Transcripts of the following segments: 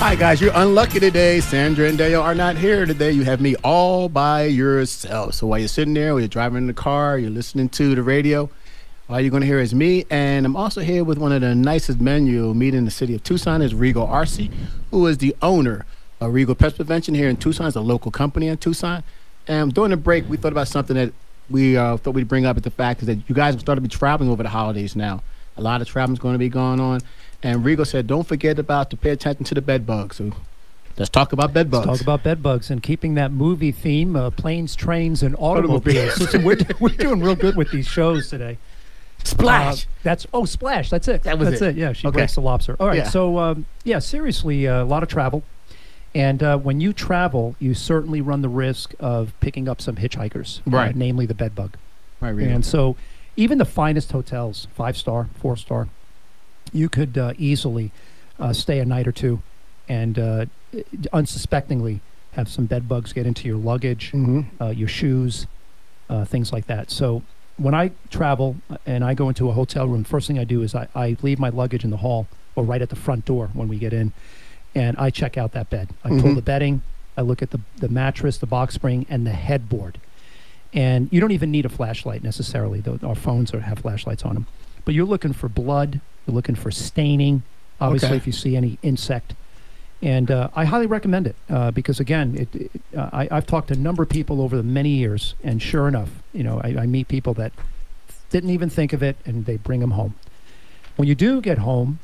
Hi, guys. You're unlucky today. Sandra and Danielle are not here today. You have me all by yourself. So while you're sitting there, while you're driving in the car, you're listening to the radio, all you're going to hear is me. And I'm also here with one of the nicest men you'll meet in the city of Tucson is Rigo Arce, who is the owner of Rigo Pest Prevention here in Tucson. It's a local company in Tucson. And during the break, we thought about something that we thought we'd bring up. At the fact is that you guys will start to be traveling over the holidays now. A lot of traveling is going to be going on. And Rigo said, don't forget to pay attention to the bed bugs. So let's talk about bed bugs. Let's talk about bed bugs and keeping that movie theme, planes, trains, and automobiles. Listen, we're doing real good with these shows today. Splash. Splash. That's it. That's it. Yeah, she breaks the lobster. All right. Yeah. So, seriously, a lot of travel. And when you travel, you certainly run the risk of picking up some hitchhikers, right? Namely the bed bug. Right, Rigo. And so even the finest hotels, 5-star, 4-star, you could easily stay a night or two and unsuspectingly have some bed bugs get into your luggage, your shoes, things like that. So when I travel and I go into a hotel room, first thing I do is I leave my luggage in the hall or right at the front door when we get in, and I check out that bed. I pull the bedding, I look at the mattress, the box spring, and the headboard. And you don't even need a flashlight necessarily. Our phones have flashlights on them. But you're looking for blood. You're looking for staining, obviously, if you see any insect. And I highly recommend it because, again, I've talked to a number of people over the many years, and sure enough, I meet people that didn't even think of it, and they bring them home. When you do get home,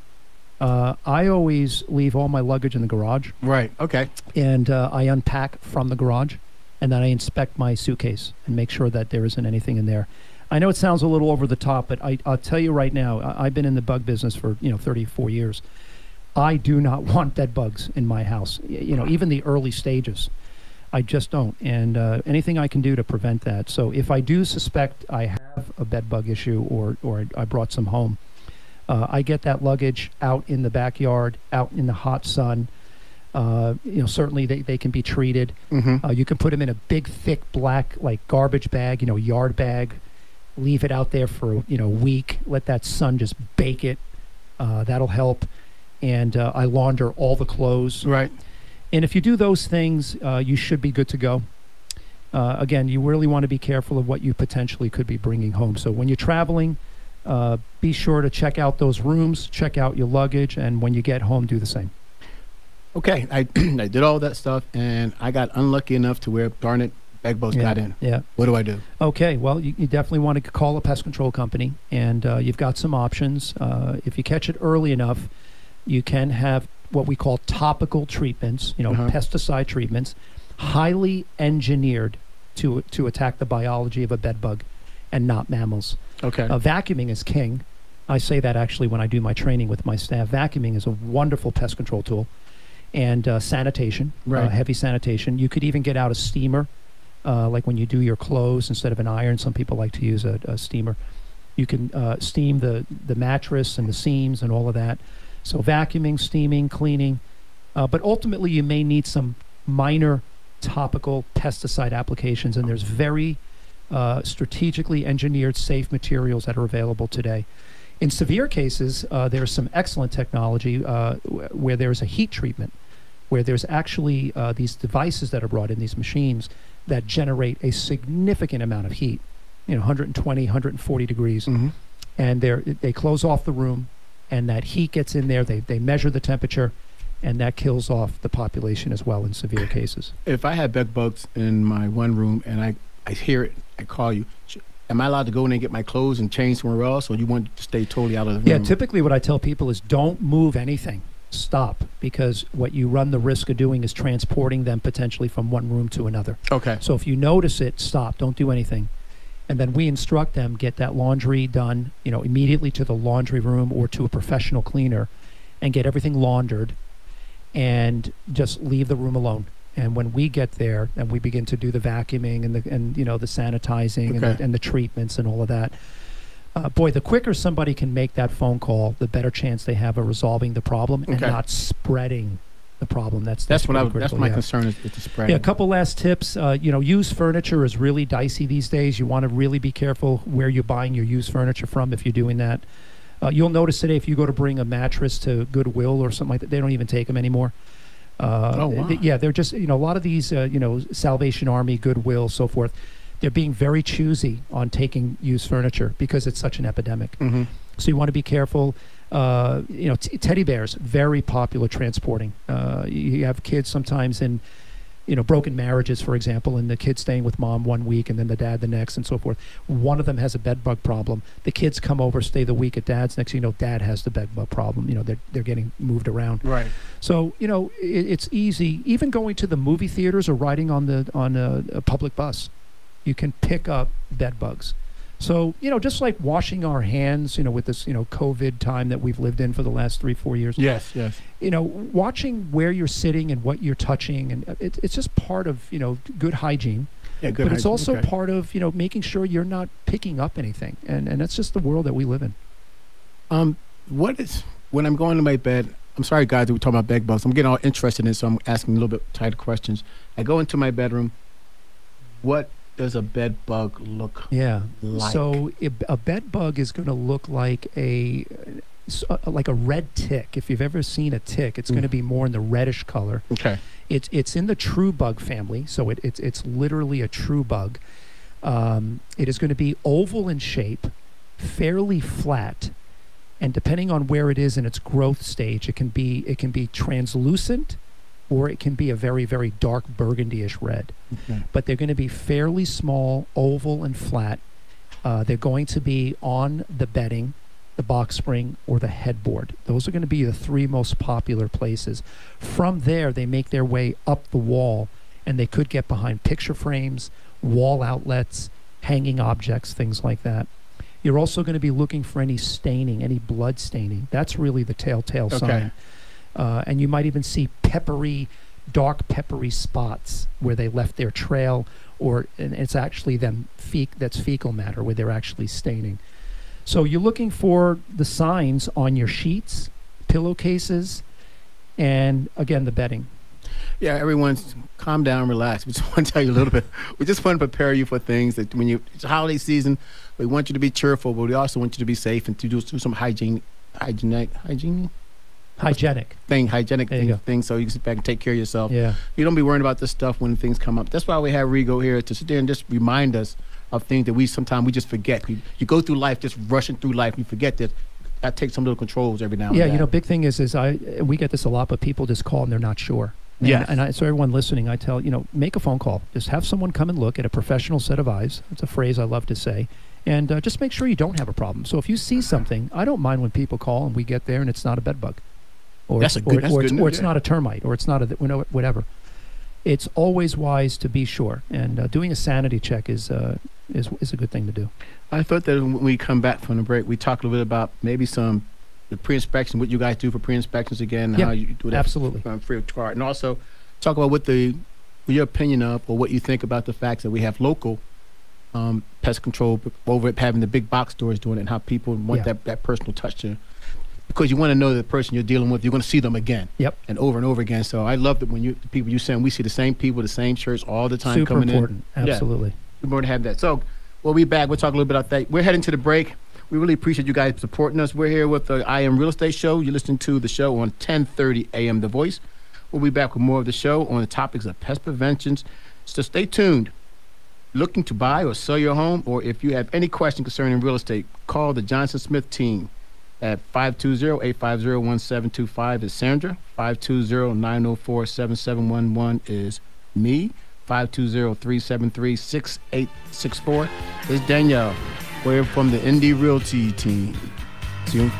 I always leave all my luggage in the garage. Right, okay. And I unpack from the garage, and then I inspect my suitcase and make sure that there isn't anything in there. I know it sounds a little over the top, but I'll tell you right now, I've been in the bug business for 34 years. I do not want bed bugs in my house. Even the early stages, I just don't. And anything I can do to prevent that. So if I do suspect I have a bed bug issue or I brought some home, I get that luggage out in the backyard, out in the hot sun. Certainly they can be treated. You can put them in a big, thick, black, garbage bag, yard bag. Leave it out there for a week. Let that sun just bake it. That'll help. And I launder all the clothes. Right. And if you do those things, you should be good to go. Again, you really want to be careful of what you potentially could be bringing home. So when you're traveling, be sure to check out those rooms, check out your luggage, and when you get home, do the same. Okay, I did all that stuff, and I got unlucky enough to where, darn it, bed bugs got in. Yeah. What do I do? Okay, well, you definitely want to call a pest control company, and you've got some options. If you catch it early enough, you can have what we call topical treatments, pesticide treatments, highly engineered to attack the biology of a bed bug and not mammals. Okay. Vacuuming is king. I say that actually when I do my training with my staff. Vacuuming is a wonderful pest control tool. And sanitation, heavy sanitation. You could even get out a steamer, like when you do your clothes instead of an iron. Some people like to use a steamer. You can steam the mattress and the seams and all of that. So vacuuming, steaming, cleaning. But ultimately, you may need some minor topical pesticide applications, and there's very strategically engineered safe materials that are available today. In severe cases, there's some excellent technology where there's a heat treatment, where there's actually these devices that are brought in, these machines, that generate a significant amount of heat, 120, 140 degrees. And they close off the room, and that heat gets in there. They measure the temperature, and that kills off the population as well in severe cases. If I had bed bugs in my one room and I hear it, I call you, am I allowed to go in and get my clothes and change somewhere else, or you want to stay totally out of the room? Yeah, typically what I tell people is don't move anything. Stop, because what you run the risk of doing is transporting them potentially from one room to another. Okay. So if you notice it, stop. Don't do anything. And then we instruct them, get that laundry done, immediately to the laundry room or to a professional cleaner, and get everything laundered, and just leave the room alone. And when we get there and we begin to do the vacuuming and the sanitizing and the treatments and all of that, the quicker somebody can make that phone call, the better chance they have of resolving the problem and not spreading the problem. That's my concern is the spreading. Yeah, a couple last tips. Used furniture is really dicey these days. You want to really be careful where you're buying your used furniture from if you're doing that. You'll notice today if you go to bring a mattress to Goodwill or something like that, they don't even take them anymore. Wow. Yeah, they're just, a lot of these, Salvation Army, Goodwill, so forth, they're being very choosy on taking used furniture because it's such an epidemic. Mm-hmm. So you want to be careful. Teddy bears, very popular transporting. You have kids sometimes in, broken marriages, for example, and the kid staying with mom 1 week and then the dad the next and so forth. One of them has a bed bug problem. The kids come over, stay the week at dad's. Next thing you know, dad has the bed bug problem. They're getting moved around. Right. So, it's easy. Even going to the movie theaters or riding on a public bus, you can pick up bed bugs. So, just like washing our hands, with this, COVID time that we've lived in for the last 3-4 years. Yes. Watching where you're sitting and what you're touching, and it's just part of, good hygiene. Yeah, good But it's hygiene. also Okay. part of, making sure you're not picking up anything. And that's just the world that we live in. When I'm going to my bed, I'm sorry, guys, that we're talking about bed bugs. I'm getting all interested in it, so I'm asking a little bit tighter questions. I go into my bedroom. What does a bed bug look like? So a bed bug is going to look like a red tick. If you've ever seen a tick, it's going to be more in the reddish color. Okay. It's in the true bug family, so it's literally a true bug. It is going to be oval in shape, fairly flat, and depending on where it is in its growth stage, it can be translucent, or it can be a very, very dark burgundy-ish red. Okay. But they're going to be fairly small, oval, and flat. They're going to be on the bedding, the box spring, or the headboard. Those are going to be the 3 most popular places. From there, they make their way up the wall, and they could get behind picture frames, wall outlets, hanging objects, things like that. You're also going to be looking for any staining, any blood staining. That's really the telltale sign. And you might even see dark peppery spots where they left their trail, and it's actually that's fecal matter where they're actually staining. So you're looking for the signs on your sheets, pillowcases, and again, the bedding. Yeah, everyone's calm down, relax. We just want to tell you a little bit. We just want to prepare you for things that it's holiday season. We want you to be cheerful, but we also want you to be safe and to do some hygienic things, so you can sit back and take care of yourself. Yeah. You don't be worrying about this stuff when things come up. That's why we have Rigo here to sit there and just remind us of things that sometimes we just forget. You go through life just rushing through life, and you forget that I take some little controls every now and then. Yeah, big thing is we get this a lot, but people just call and they're not sure. So everyone listening, I tell, make a phone call. Just have someone come and look at a professional set of eyes. That's a phrase I love to say. And just make sure you don't have a problem. So if you see something, I don't mind when people call and we get there and it's not a bed bug. Or it's not a termite, or it's not whatever. It's always wise to be sure, and doing a sanity check is a good thing to do. I thought that when we come back from the break, we talk a little bit about maybe the pre-inspection, what you guys do for pre-inspections again, and how you do that. Absolutely. Free of charge, and also talk about what your opinion of, or what you think about the fact that we have local pest control over it, having the big box stores doing it, and how people want that personal touch to. Because you want to know the person you're dealing with, you're going to see them again. Yep. And over again. So I love that when the people you send, we see the same people, the same shirts all the time Super coming important. in. Absolutely. We're going to have that. So we'll be back. We'll talk a little bit about that. We're heading to the break. We really appreciate you guys supporting us. We're here with the I Am Real Estate Show. You're listening to the show on 1030 AM The Voice. We'll be back with more of the show on the topics of pest preventions. So stay tuned. Looking to buy or sell your home, or if you have any question concerning real estate, call the Johnson Smith team at 520-850-1725 is Sandra. 520-904-7711 is me. 520-373-6864 is Danielle. We're from the Indie Realty team. See you.